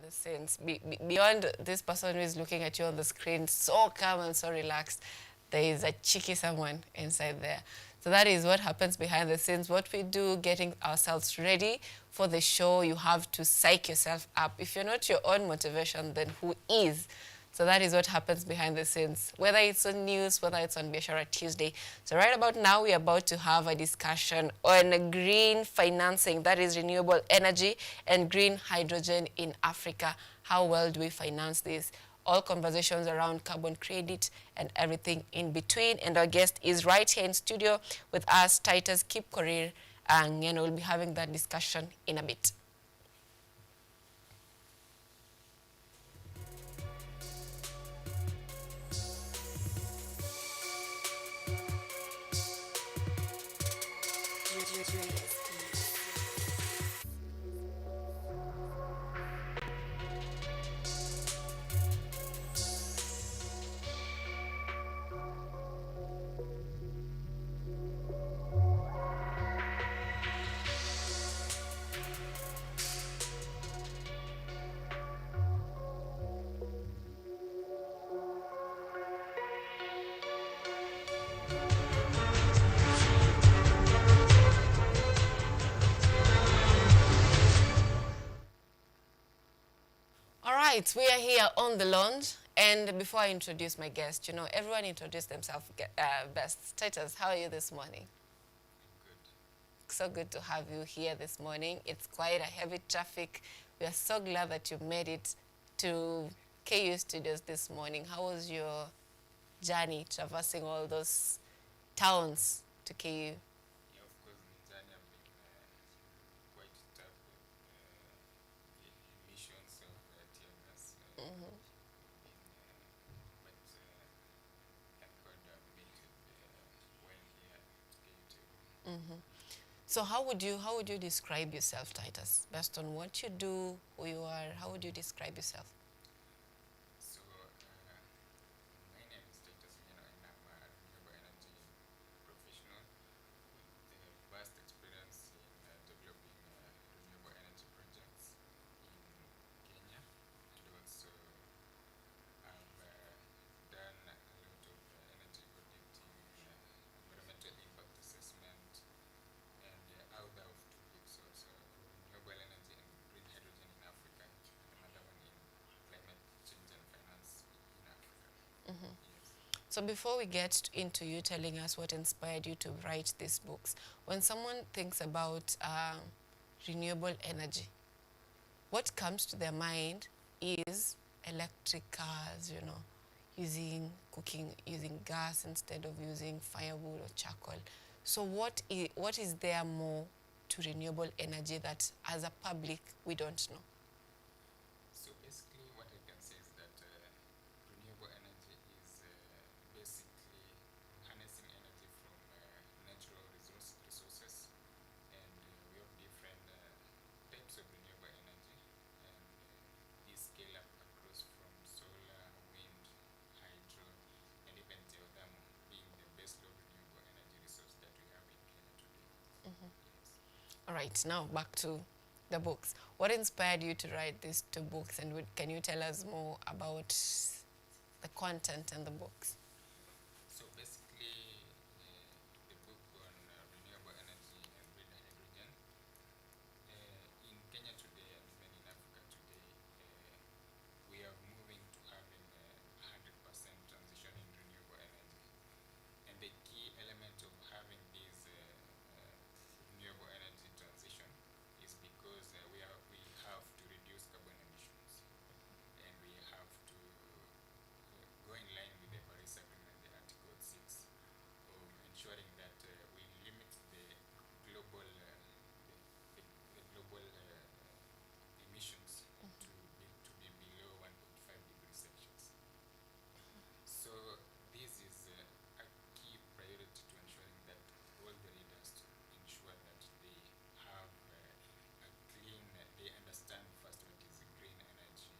the scenes. Beyond this person who is looking at you on the screen, so calm and so relaxed, there is a cheeky someone inside there. So that is what happens behind the scenes. What we do, getting ourselves ready for the show, you have to psych yourself up. If you're not your own motivation, then who is? So that is what happens behind the scenes, whether it's on news, whether it's on Biashara Tuesday. So right about now, we're about to have a discussion on green financing, that is renewable energy and green hydrogen in Africa. How well do we finance this? All conversations around carbon credit and everything in between. And our guest is right here in studio with us, Titus, Kipkorir, and Ngeno. We'll be having that discussion in a bit. All right, we are here on the launch. And before I introduce my guest, you know, everyone introduce themselves best. Titus, how are you this morning? Good. So good to have you here this morning. It's quite a heavy traffic. We are so glad that you made it to KU Studios this morning. How was your journey traversing all those towns to KU? Yeah, of course, the journey have been quite tough with emissions of tear gas. But thank God I've made it well here to KU. So how would you describe yourself, Titus? Based on what you do, who you are, how would you describe yourself? So, my name is Titus Ngeno, and I'm a renewable energy professional with vast experience in developing renewable energy projects in Kenya, and also I've done a lot of energy auditing, environmental impact assessment, and other of topics also, renewable energy and green hydrogen in Africa, and another one in climate change and finance in Africa. Yes. So before we get into you telling us what inspired you to write these books, when someone thinks about renewable energy, what comes to their mind is electric cars, you know, using gas instead of using firewood or charcoal. So what is there more to renewable energy that as a public we don't know? So basically what I can say is that renewable energy is basically harnessing energy from natural resources, and we have different types of renewable energy, and these scale up across from solar, wind, hydro, and even geothermal being the best load renewable energy resource that we have in Kenya today. Yes. All right, now back to the books. What inspired you to write these two books, and can you tell us more about the content in the books? So basically, the book on renewable energy and green hydrogen. In Kenya today and even in Africa today, we are moving to having a 100% transition in renewable energy. And the key element of having this renewable energy transition is because we have to reduce carbon emissions, and we have to go in line with the Paris Agreement, the Article 6, of ensuring that we limit the global emissions to be below 1.5 degrees Celsius. So this is a key priority to ensuring that all the leaders ensure that they have a clean, they understand first what is green energy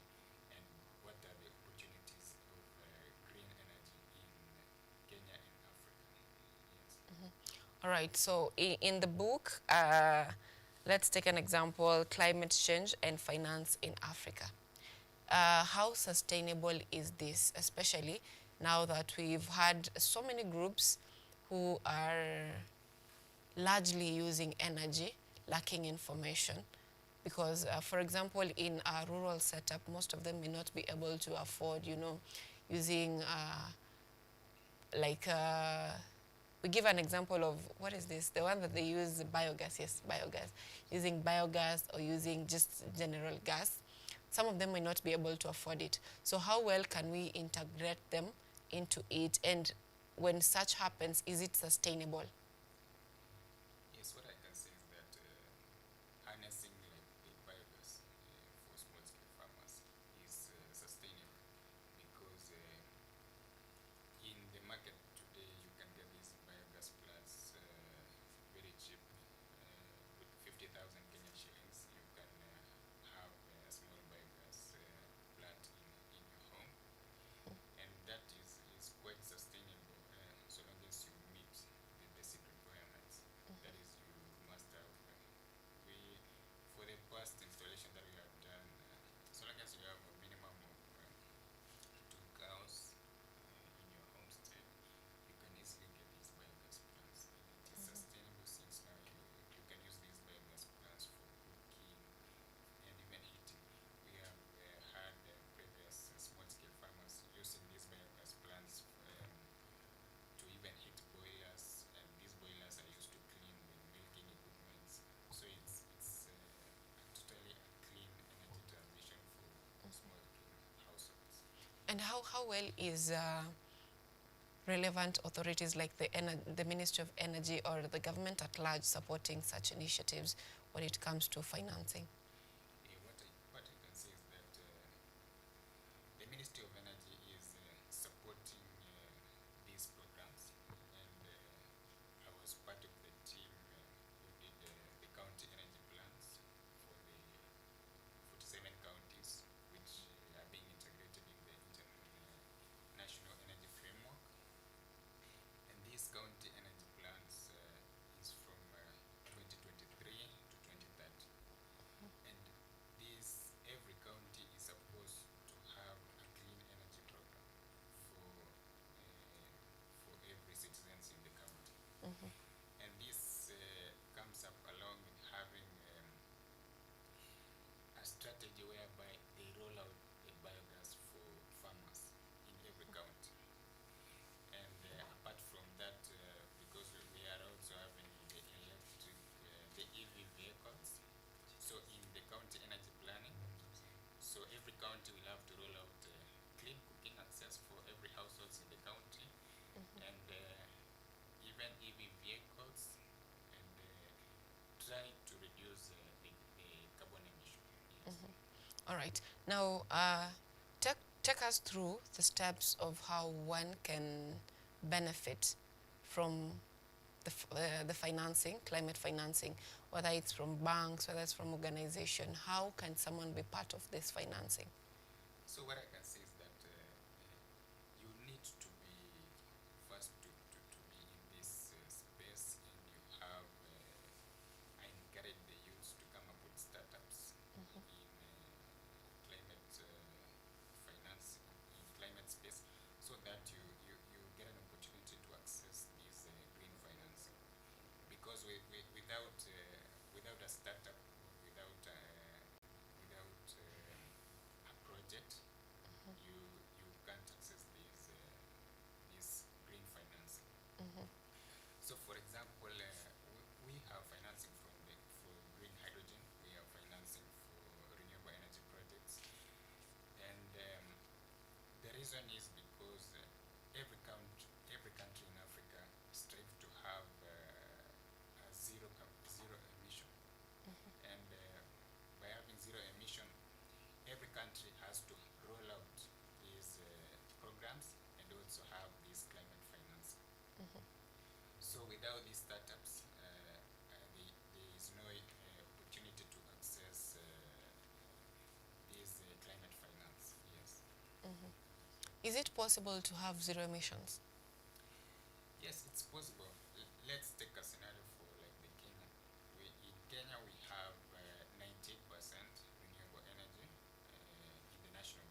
and what are the opportunities of green energy in Kenya and Africa. Yes. All right, so in the book, let's take an example, climate change and finance in Africa. how sustainable is this, especially now that we've had so many groups who are largely using energy, lacking information? Because, for example, in a rural setup, most of them may not be able to afford, using like we give an example of what is this? The one that they use biogas, yes, biogas, using biogas or using just general gas. Some of them may not be able to afford it. So how well can we integrate them into it? And when such happens, is it sustainable? Yes, what I can say is that harnessing like the biogas for small scale farmers is sustainable because in the market today you can get these biogas plants very cheap. With 50,000 Kenyan shillings, you can have a small biogas plant in your home, and that is quite sustainable so long as you meet the basic requirements. That is, you must have we for the past installation that we have done, so long as you have a minimum of 2 cows in your homestead, you can easily get these biogas plants. And it is sustainable since now you can use these biogas plants for cooking and even heating. We have had previous small-scale farmers using these biogas plants to even heat boilers, and these boilers are used to clean the milking equipment. So it's totally a clean energy transition for small-scale households. And how well is relevant authorities like the Ministry of Energy or the government at large supporting such initiatives when it comes to financing? What I can say is that the Ministry of Energy is supporting these programs, and I was part of the team who did the county energy plans for the 47 counties, which are being integrated in the national energy framework. And these county energy plans is from 2023 to 2030. And every county is supposed to have a clean energy program for every citizens in the county. And this comes up along with having a strategy whereby they roll out the biogas for farmers in every county. And apart from that, because we are also having the electric, the EV vehicles, so in the county energy planning, so every county will have to roll out clean cooking access for every household in the county, and even EV vehicles, and try to reduce the carbon emission. Yes. All right. Now, take us through the steps of how one can benefit from the financing, climate financing, whether it's from banks, whether it's from organization. How can someone be part of this financing? So what I can say is that you need to be first to be in this space, and you have I encourage the youth to come up with startups in climate finance, in climate space, so that you get an opportunity to access this green financing. Because without a startup, without a project, you can't access this green financing. So, for example, we have financing for green hydrogen. We have financing for renewable energy projects, and the reason is because every country in Africa strives to have a zero emission, and by having zero emission, every country has to roll out these programs and also have this climate finance. So without these startups, there is no opportunity to access this climate finance. Yes. Is it possible to have zero emissions? Yes, it's possible. Let's take a scenario for like the Kenya. In Kenya, we have 98% renewable energy in the national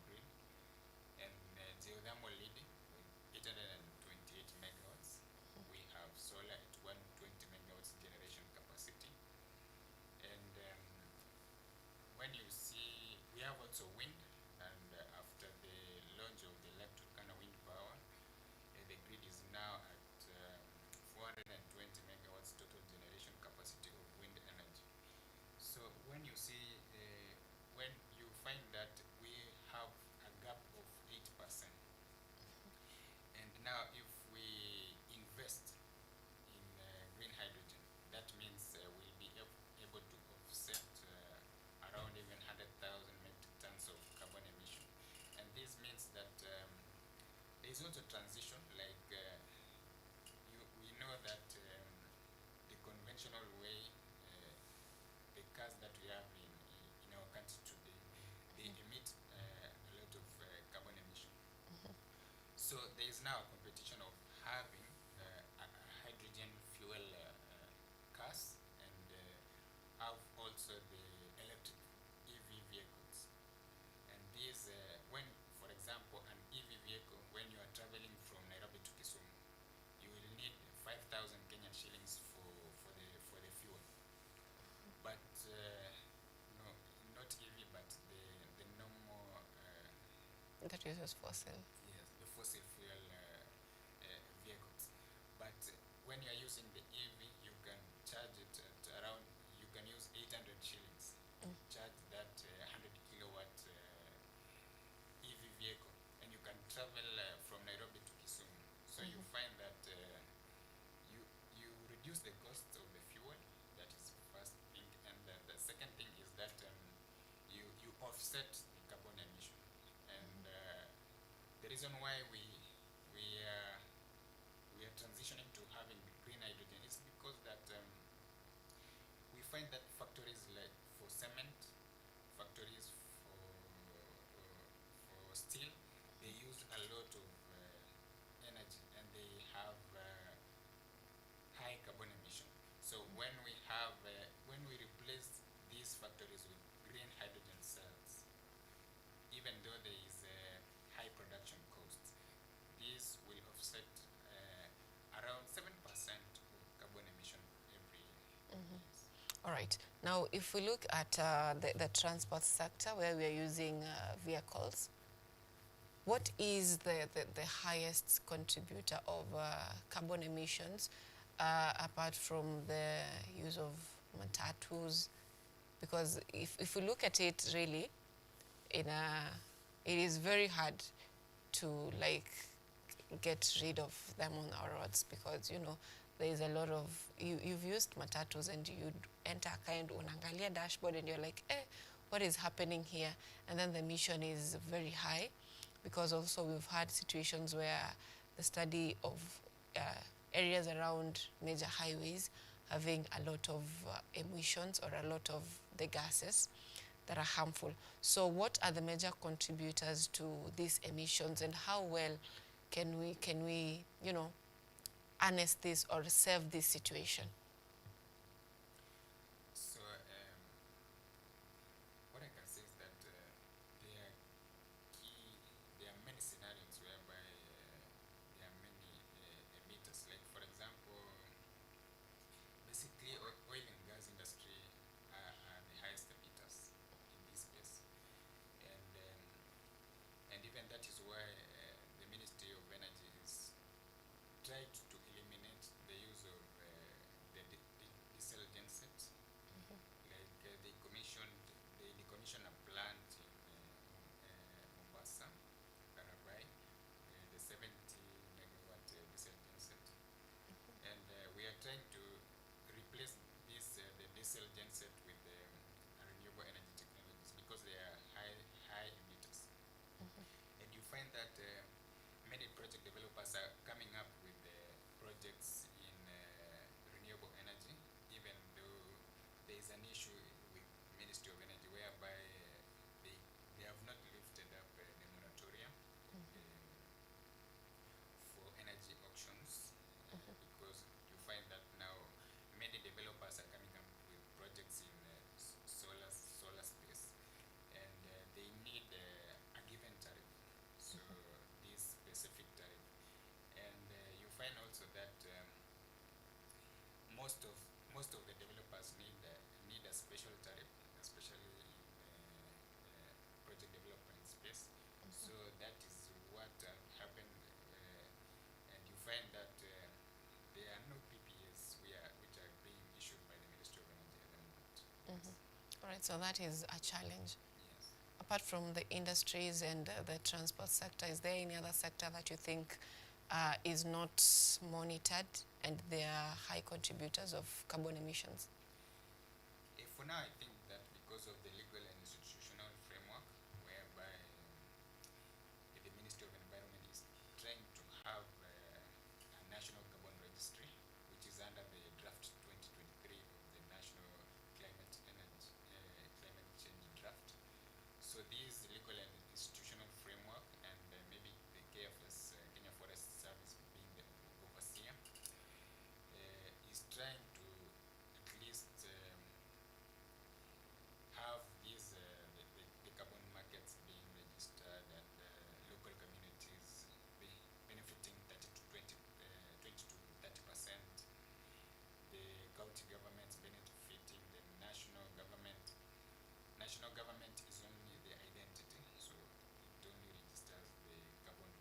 when you see, when you find that we have a gap of 8%, and now if we invest in green hydrogen, that means we'll be able to offset around even 100,000 metric tons of carbon emission. And this means that there is also transition, like we know that the conventional way, the cars that we have in our country today, they emit a lot of carbon emission. So there is now a competition of having a hydrogen fuel cars, and have also the electric EV vehicles. And these, when, for example, an EV vehicle, when you are traveling from Nairobi to Kisumu, you will need 5,000 Kenyan shillings for the fuel. But no, not EV, but the normal That uses fossil. yes, the fossil fuel vehicles. But when you are using the EV, you can charge it at around, you can use 800 shillings to charge that 100 kilowatt EV vehicle, and you can travel from Nairobi to Kisumu. So you find that you reduce the cost of the fuel. That is first thing, and the second thing is that you offset the carbon emission. And the reason why we are transitioning to having green hydrogen is because that we find that factories like for cement, factories for steel, they use a lot of energy, and they have high carbon emission. So when we replace these factories with green hydrogen cells, even though there is a high production cost, this will offset around 7% of carbon emission every year. Yes. All right. Now, if we look at the transport sector where we are using vehicles, what is the highest contributor of carbon emissions apart from the use of matatus? Because if we look at it really, it is very hard to like get rid of them on our roads, because you know there is a lot of you've used matatus and you enter kind unangalia dashboard and you're like, what is happening here? And then the emission is very high, because also we've had situations where the study of areas around major highways having a lot of emissions or a lot of the gases that are harmful. So what are the major contributors to these emissions, and how well can we you know, harness this or save this situation? So what I can say is that there are there are many scenarios whereby there are many emitters. Like for example, basically oil and gas industry are the highest emitters in this space, and even that is why the Ministry of Energy is tried to eliminate the use of the diesel gensets. Like they decommissioned a plant in Mombasa, Karabai, the 70 megawatt diesel genset, and we are trying to replace the diesel genset with renewable energy technologies, because they are high emitters. And you find that many project developers are coming up with projects in renewable energy, even though there is an issue with Ministry of Energy whereby they have not lifted up the moratorium for energy auctions, because you find that now many developers are coming up with projects in solar space, and they need a given tariff, so this specific tariff. And you find also that most of the developers need a special tariff, especially in project development space. So that is what happened, and you find that there are no PPAs which are being issued by the Ministry of Energy at the moment. All right, so that is a challenge. Yes. Apart from the industries and the transport sector, is there any other sector that you think is not monitored and they are high contributors of carbon emissions? For now, I think that because of the legal and institutional framework whereby the Ministry of Environment is trying to have a national carbon registry, which is under the draft 2023 of the National Climate Energy Climate Change Draft. So these legal and institutional framework and maybe the KFS, Kenya Forest Service being the overseer, is trying to at least have these the carbon markets being registered and local communities benefiting 30 to 20 to 30%, the county governments benefiting, the national government. National government is only the identity, so it only registers the carbon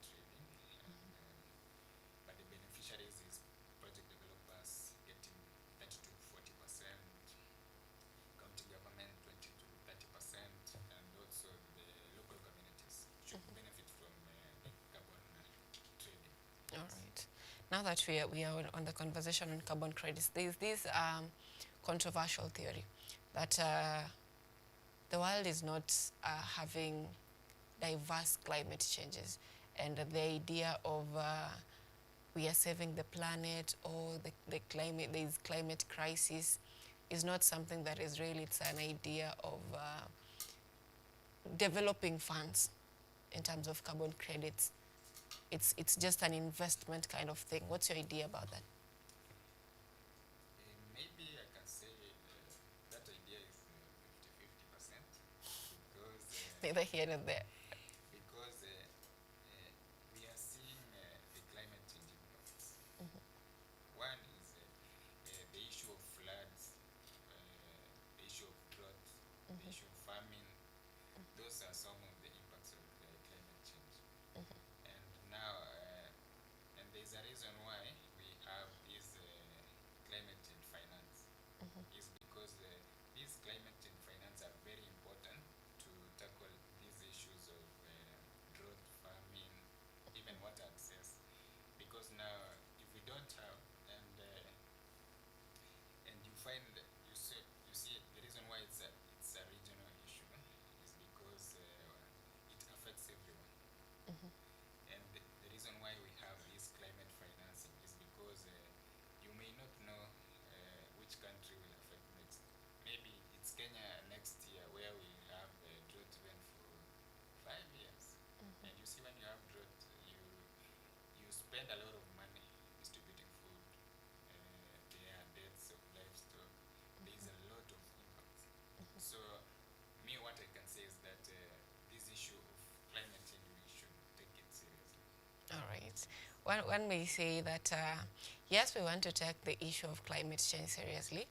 trading, and, but the beneficiaries is project developers getting 30 to 40%, county government 20 to 30%, and also the local communities should benefit from the carbon trading. All right. Now that we are on the conversation on carbon credits, there is this controversial theory that the world is not having diverse climate changes, and the idea of we are saving the planet or the climate, there is climate crisis, is not something that is really, it's an idea of developing funds in terms of carbon credits. It's just an investment kind of thing. What's your idea about that? Maybe I can say that idea is 50-50% because Neither here nor there. because we are seeing the climate change impacts. One is the issue of floods, the issue of drought, the issue of famine. Those are some of the impacts of climate change. And now, and there's a reason why we have this climate change finance, is because these climate change finance are very important to tackle these issues of drought, famine, even water access. Because now, if we don't have, and you find you see the reason why it's a regional issue is because it affects everyone. And the reason why we have this climate financing is because you may not know which country will affect next. Maybe it's Kenya next year where we have drought even for 5 years. And you see, when you have drought, you spend a lot of money distributing food. There are deaths of livestock. There is a lot of impact. So, me, what I can say is that this issue of climate change, we should take it seriously. All right. One may say that, yes, we want to take the issue of climate change seriously.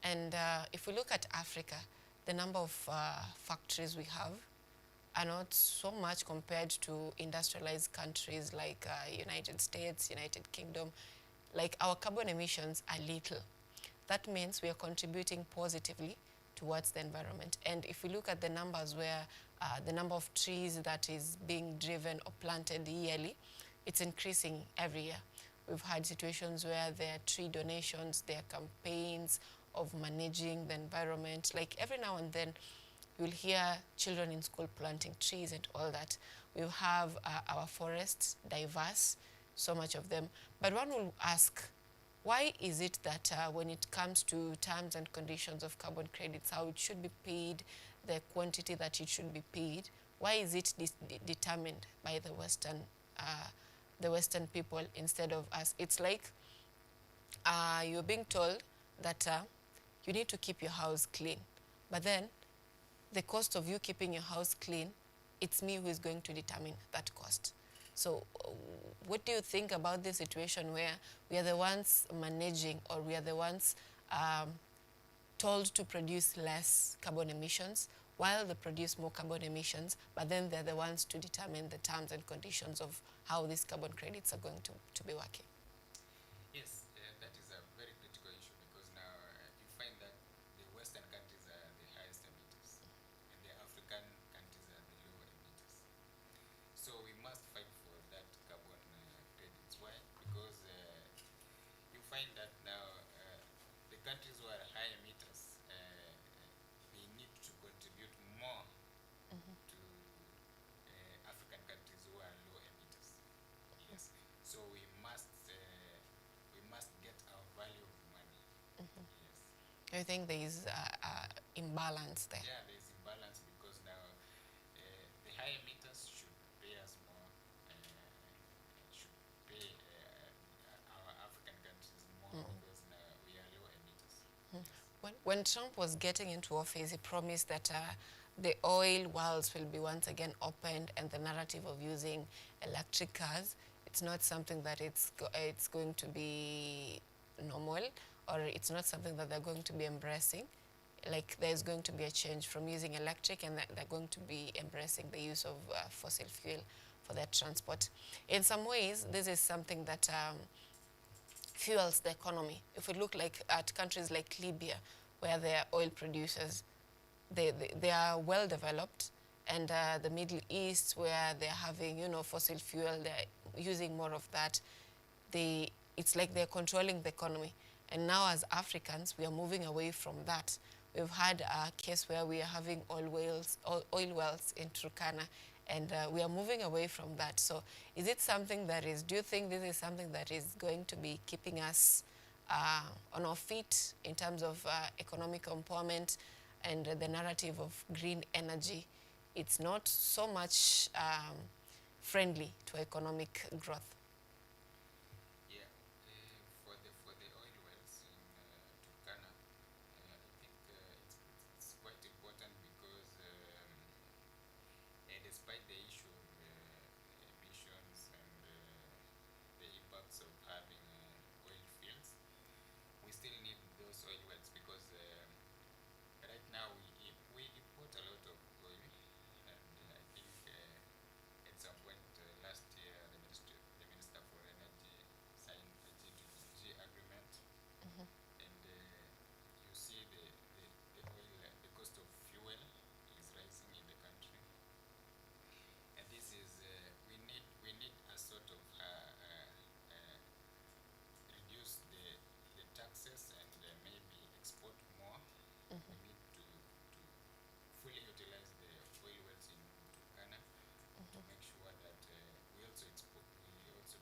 And if we look at Africa, the number of factories we have are not so much compared to industrialized countries like United States, United Kingdom. Like, our carbon emissions are little. That means we are contributing positively towards the environment. And if we look at the numbers where the number of trees that is being driven or planted yearly, it's increasing every year. We've had situations where there are tree donations, there are campaigns of managing the environment. Like, every now and then, you'll hear children in school planting trees and all that. We have our forests diverse, so much of them. But one will ask, why is it that when it comes to terms and conditions of carbon credits, how it should be paid, the quantity that it should be paid, why is it determined by the Western people instead of us? It's like you're being told that you need to keep your house clean, but then the cost of you keeping your house clean, it's me who is going to determine that cost. So what do you think about this situation where we are the ones managing, or we are the ones told to produce less carbon emissions while they produce more carbon emissions, but then they're the ones to determine the terms and conditions of how these carbon credits are going to be working? Yes, that is a very critical issue because now you find that the Western countries are the think there is imbalance there? Yeah, there is imbalance because now the high emitters should pay us more, should pay our African countries more because now we are low emitters. Yes. When Trump was getting into office, he promised that the oil wells will be once again opened, and the narrative of using electric cars, it's not something that it's going to be normal, or it's not something that they're going to be embracing. Like there's going to be a change from using electric, and that they're going to be embracing the use of fossil fuel for their transport. In some ways, this is something that fuels the economy. If we look like at countries like Libya, where they are oil producers, they are well developed, and the Middle East, where they're having, you know, fossil fuel, they're using more of that. It's like they're controlling the economy. And now as Africans, we are moving away from that. We've had a case where we are having oil wells in Turkana, and we are moving away from that. So is it something that is, do you think this is something that is going to be keeping us on our feet in terms of economic empowerment and the narrative of green energy? It's not so much friendly to economic growth. Yeah, for the oil wells in Turkana, I think it's quite important because despite the issue of emissions and the impacts of having oil fields, we still need those oil wells because right now we import a lot of oil, and I think at some point last year the Minister for Energy signed a G2G agreement, and you see the oil, the cost of fuel is rising in the country, and this is we need a sort of reduce the taxes and maybe export more. We need to fully utilize the oil wells in Turkana to make sure that we also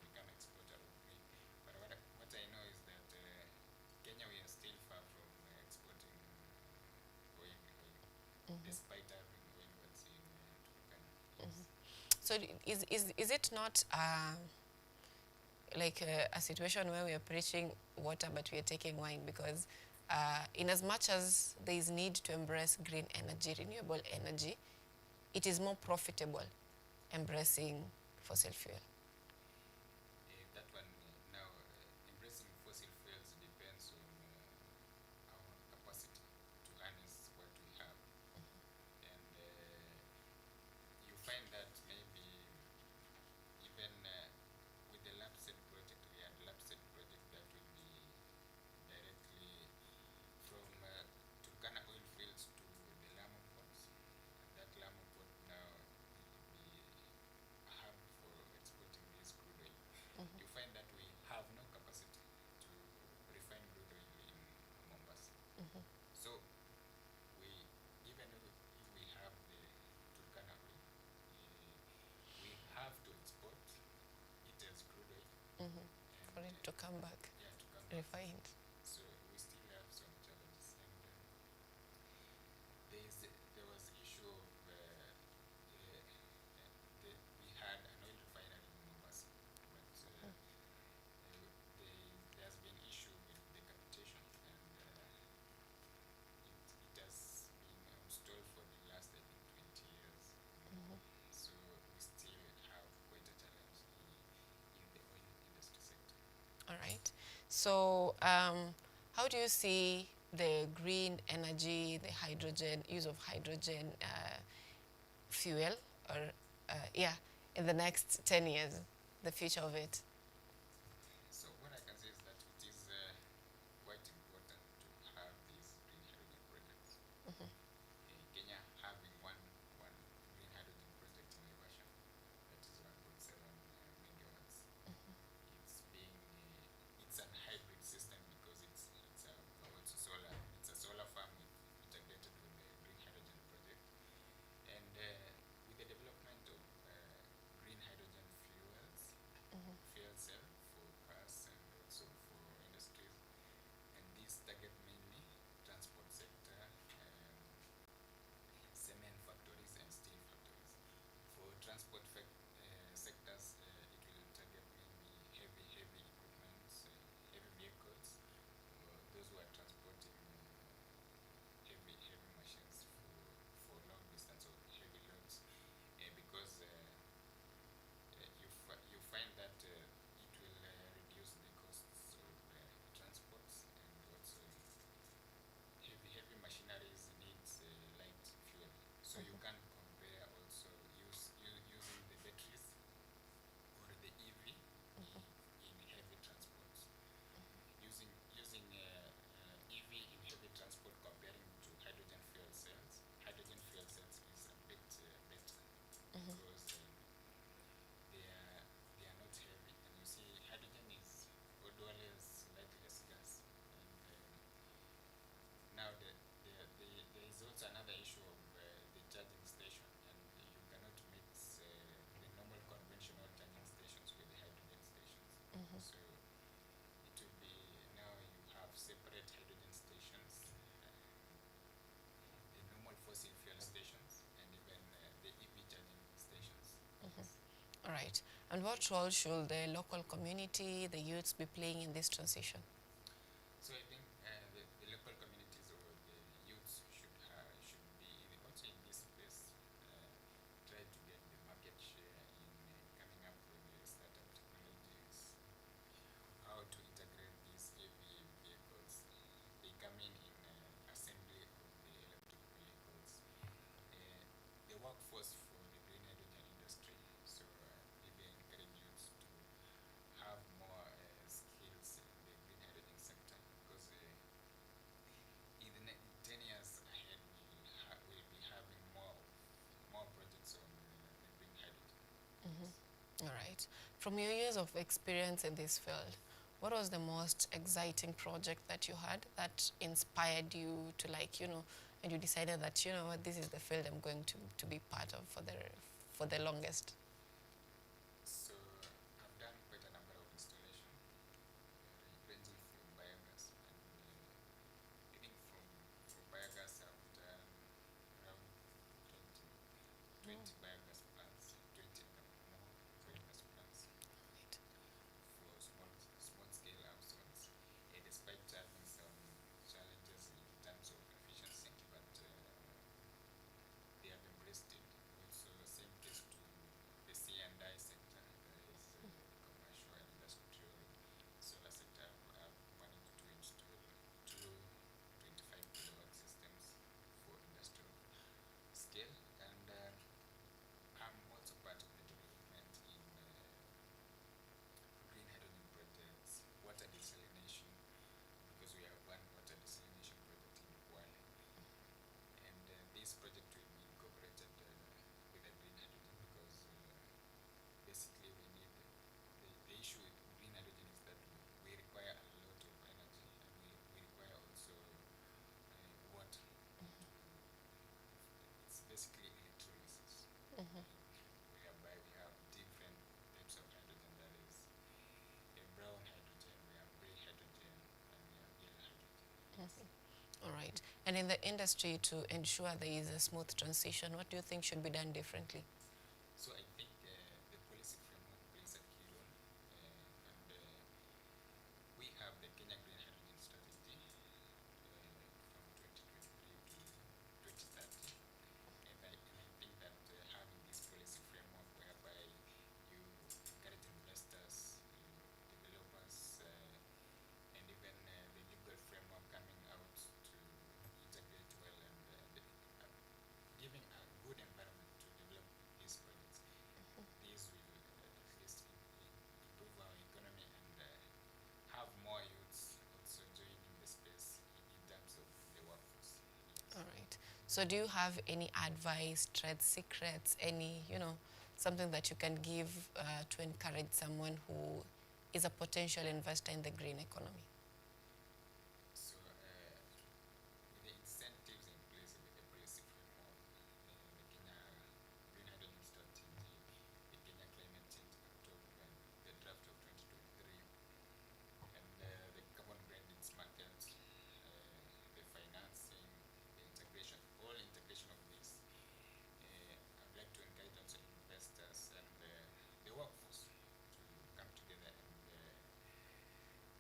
become exporter of green. But what I know is that Kenya, we are still far from exporting oil, despite having oil wells in Turkana. Yes. So is it not like a situation where we are preaching water but we are taking wine? Because in as much as there is need to embrace green energy, renewable energy, it is more profitable embracing fossil fuel. That one now embracing fossil fuels depends on our capacity to harness what we have, and you find that maybe even with the LAPSET project, we had LAPSET project that will be directly from Turkana oil fields to the Lamu ports, and that Lamu port now will be a hub for exporting this crude oil. You find that we have no capacity to refine crude oil in Mombasa. So we, even if we have the Turkana oil, we have to export it as crude oil, For and it to come back yeah, to come back. refined. So we still have some challenges, and there was the issue of we had an oil refinery in Mombasa, but there's been issue with the capitation, and it has been on stall for the last, I think, 20 years. So we still have quite a challenge in the oil industry sector. All right. So how do you see the green energy, the hydrogen, use of hydrogen fuel, or in the next 10 years, the future of it? So what I can say is that it is quite important to have these green hydrogen projects. Kenya having one green hydrogen project in Naivasha, that is 1.7 megawatts. It's an hybrid system because it's a solar farm integrated with the green hydrogen project, and with the development of green hydrogen fuels Right. And what role should the local community, the youths be playing in this transition? So I think the local communities or the youths should be also in this space, try to get the market share in coming up with the startup technologies, how to integrate these AV vehicles. They come in assembly of the electric vehicles. The workforce for the green hydrogen industry. So maybe encourage youths to have more skills in the green hydrogen sector, because in the 10 years ahead we'll be having more projects on the green hydrogen. Yes. All right. From your years of experience in this field, what was the most exciting project that you had that inspired you to, like, and you decided that, what, this is the field I'm going to be part of for the longest? So I've done quite a number of installation, ranging from biogas, and I think from biogas I've done around 20 biogas plants, 20 more biogas plants Right. for small scale households, despite having some challenges in terms of efficiency, but they have embraced it. Also, same case to the C&I sector, that is the commercial and industrial solar sector. I've managed to install two 25 kilowatt systems for industrial scale, and I'm also part of the development in green hydrogen projects, water desalination, because we have one water desalination project in Kwale, and this project will be incorporated with the green hydrogen, because basically we need the issue with green hydrogen is that we require a lot of energy, and we require also water. It's basically electrolysis, whereby we have different types of hydrogen. That is a brown hydrogen, we have gray hydrogen, and we have yellow hydrogen. Yes. All right. And in the industry, to ensure there is a smooth transition, what do you think should be done differently? So I think the policy framework plays a key role, and we have the Kenya Green Hydrogen Strategy from 2023 to 2030, and I think that having this policy framework whereby you encourage investors, developers, and even the legal framework coming out to integrate well, and giving a good environment to develop these projects. These will at least improve our economy, and have more youths also joining the space in terms of the workforce. Yes. All right. So do you have any advice, trade secrets, any, something that you can give to encourage someone who is a potential investor in the green economy? So with the incentives in place with the policy framework, the Kenya Green Hydrogen Strategy, the Kenya Climate Change Act of the draft of 2023, and the carbon credits market, the financing, the integration, all integration of this. I'd like to encourage also investors and the workforce to come together,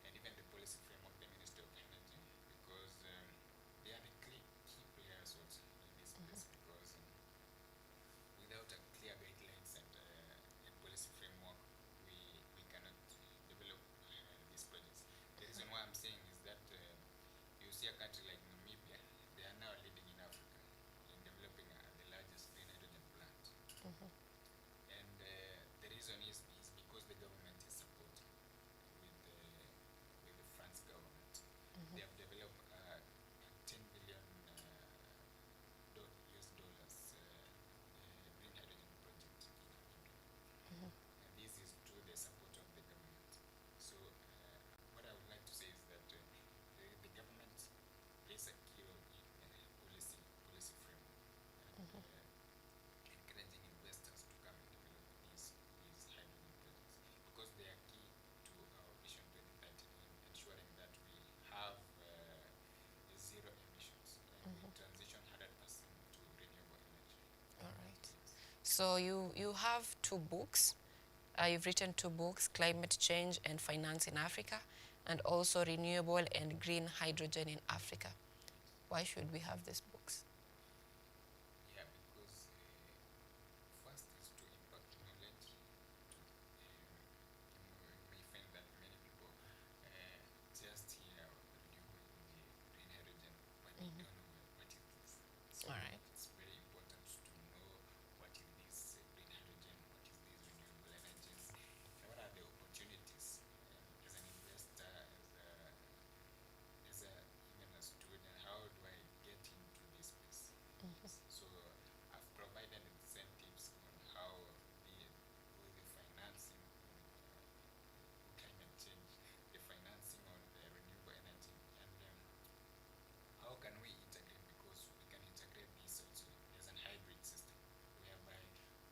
and even the policy framework, the Ministry of Energy, because they are the key players also in this space, because without a clear guidelines and policy framework, we cannot develop these projects. The reason why I'm saying is that you see a country like Namibia, they are now leading in Africa in developing the largest green hydrogen plant. And the reason is because the government is supporting with the France government. They have developed a $10 billion US dollars green hydrogen project in Namibia. And this is through the support of the government. So what I would like to say is that the government plays a key role in policy framework, and encouraging investors to come and develop these hydrogen projects, because they are key to our Vision 2030 in ensuring that we have zero emissions, and we transition 100% to renewable energy. All right. Yes. So you have two books. You've written 2 books, Climate Change and Finance in Africa, and also Renewable and Green Hydrogen in Africa. Why should we have these books? Yeah, because first is to impact knowledge. You may find that many people just hear renewable energy, green hydrogen, but they don't know what is this. So All right. it's very important to know what is this green hydrogen, what is these renewable energies, and what are the opportunities as an investor, as a even a student. How do I get into this space? So I've provided incentives on how all the financing on climate change, the financing on renewable energy, and how can we integrate? Because we can integrate this also as an hybrid system, whereby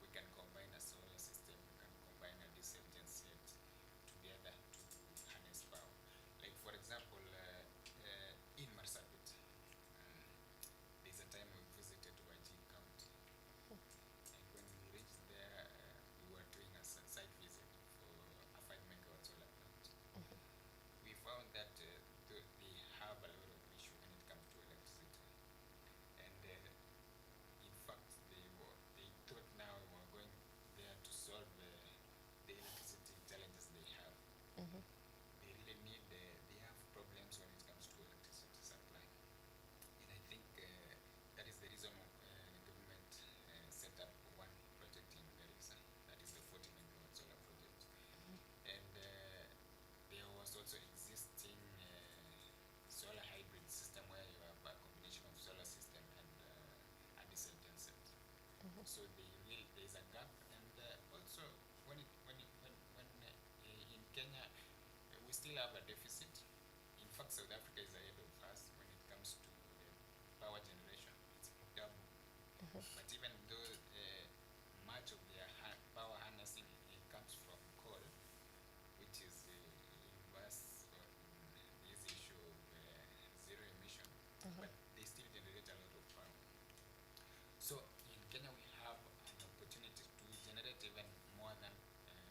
we can combine a solar system, we can combine a diesel genset together to harness power. Like for example, in Marsabit, there's a time we visited Wajir County, and when we reached there, we were doing a site visit for a 5 megawatt solar plant. We found that they have a lot of issue when it comes to electricity, and in fact, they thought now we were going there to solve the electricity challenges they have. They really need, they have problems when it comes to electricity supply. And I think that is the reason the government set up one project in Garissa, that is the 40 megawatt solar project. And there was also existing solar hybrid system where you have a combination of solar system and a diesel genset. So there's a gap, and also when in Kenya we still have a deficit. In fact, South Africa is ahead of us when it comes to power generation. It's double. But even though much of their power harnessing comes from coal, which is reverse on this issue of zero emission, but they still generate a lot of power. So in Kenya, we have an opportunity to generate even more than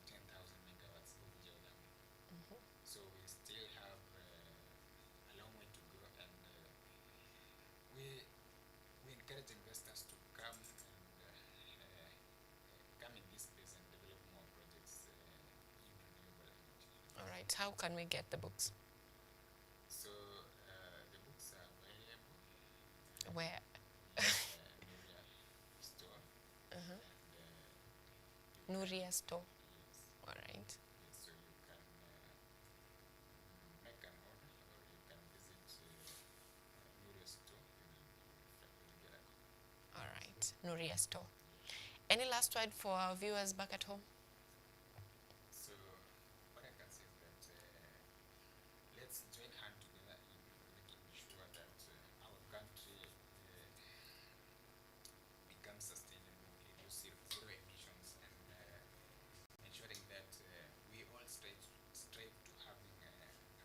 10,000 megawatts of geothermal. So we still have a long way to go, and we encourage investors to come and come in this space and develop more projects in renewable energy. All right. How can we get the books? So the books are available Where? in Nuria store. And Nuria store. yes, All right. yes, so you can make an order, or you can visit Nuria store. You'll get a copy. All right. Nuria store. Yes. Any last word for our viewers back at home? So what I can say is that let's join hand together in making sure that our country becomes sustainable, reduce zero emissions, and ensuring that we all strive to having a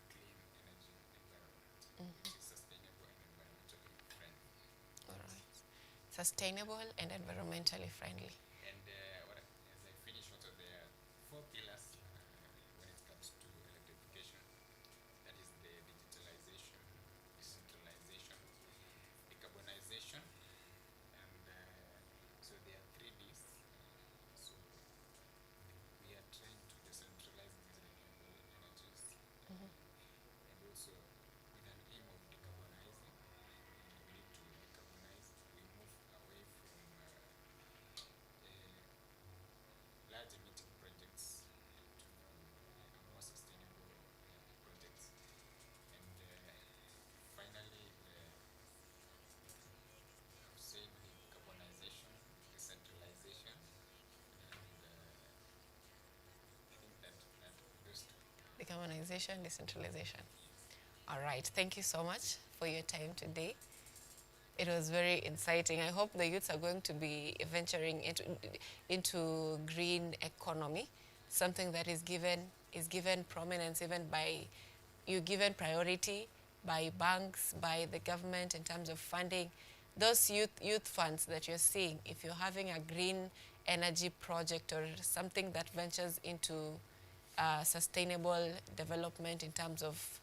clean energy environment, which is sustainable and environmentally friendly. All right. Sustainable and environmentally friendly. And as I finish, also there are 4 pillars when it comes to electrification. That is the digitalization, decentralization, decarbonization, and so there are 3 Ds. So we are trying to decentralize these renewable energies, and also with an aim of decarbonizing. We need to decarbonize. We move away from large emitting projects to more sustainable projects. And finally, I've said decarbonization, decentralization, and I think that those two. Decarbonization, decentralization. Yes. All right. Thank you so much for your time today. It was very exciting. I hope the youths are going to be venturing into green economy, something that is given prominence even by you given priority by banks, by the government in terms of funding. Those youth funds that you're seeing, if you're having a green energy project or something that ventures into sustainable development in terms of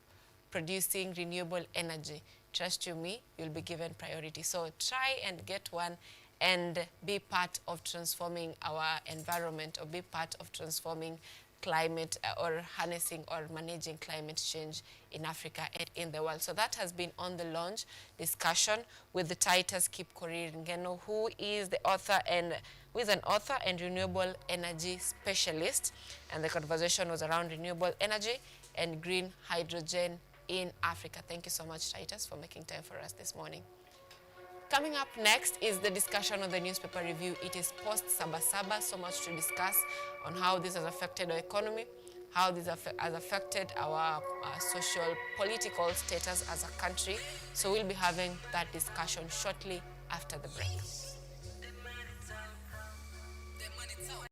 producing renewable energy, trust you me, you'll be given priority. So try and get one and be part of transforming our environment, or be part of transforming climate or harnessing or managing climate change in Africa and in the world. So that has been on the launch discussion with the Titus Kipkorir Ngeno, who is an author and renewable energy specialist. And the conversation was around renewable energy and green hydrogen in Africa. Thank you so much, Titus, for making time for us this morning. Coming up next is the discussion on the newspaper review. It is post-Sabasaba, so much to discuss on how this has affected our economy, how this has affected our social, political status as a country. So we'll be having that discussion shortly after the break.